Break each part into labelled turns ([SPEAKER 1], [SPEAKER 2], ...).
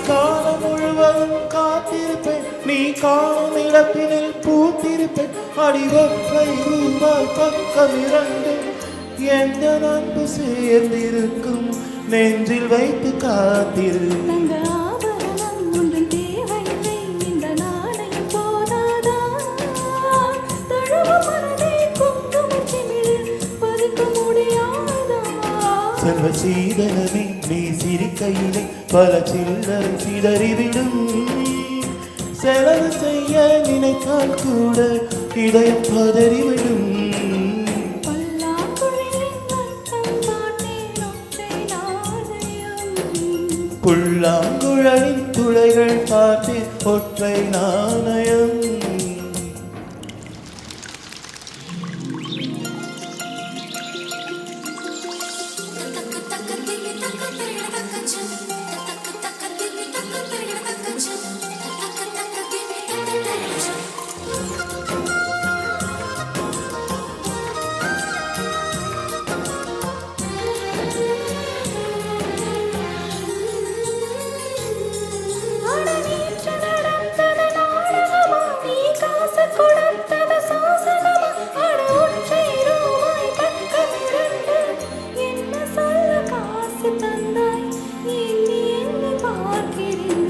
[SPEAKER 1] காலம் முழுவதும் காத்திருப்பேன், நீ காணும் இடத்தினில் பூத்திருப்பேன். அடிவொற்றை ரூபாய் பக்கம் இரண்டு எந்த அன்பு சேர்ந்திருக்கும், நெஞ்சில் வைத்து காத்திரு. செல்வ சீதனமே நீ சிரிக்கையிலே பல சில்லறை சிதறிவிடும். செலவு செய்ய நினைத்தால் கூட இதயம் பதறிவிடும். புல்லாங்குழலின் துளைகள் பார்த்தேன் ஒற்றை நாணயம்.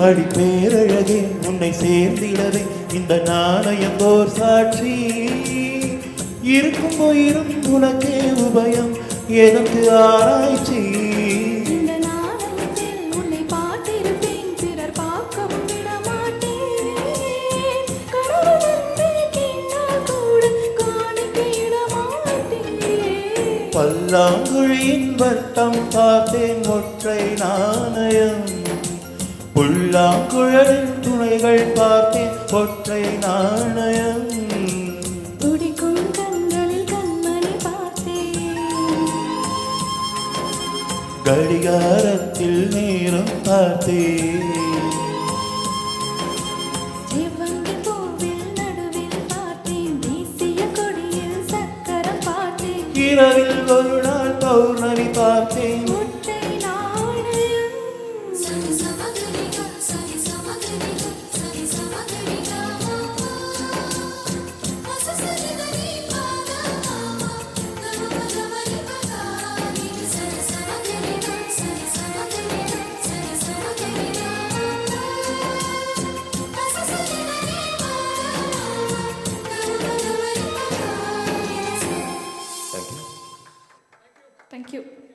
[SPEAKER 1] அடி பேரழகே உன்னை சேர்ந்திடவே இந்த நாணயம் போர் சாட்சி. இருக்கும் உயிரும் உனக்கே உபயம், எதற்கு ஆராய்ச்சி. பல்லாங்குழியின் வட்டம் பார்த்தேன் ஒற்றை நாணயம். புல்லாங்குழலின் துணைகள் பார்த்தேன் ஒற்றை நாணயம்.
[SPEAKER 2] துடிக்கும் கண்களில் கண்மணி பார்த்தேன்,
[SPEAKER 1] கடிகாரத்தில் நேரம் பார்த்தேன்.
[SPEAKER 2] செவ்வந்தி பூவில் நடுவில் பார்த்தேன், தேசிய கொடியில் சக்கரம் பார்த்தேன்.
[SPEAKER 1] இரவில் ஒரு நாள் பௌர்ணமி பார்த்தேன்.
[SPEAKER 2] Thank you.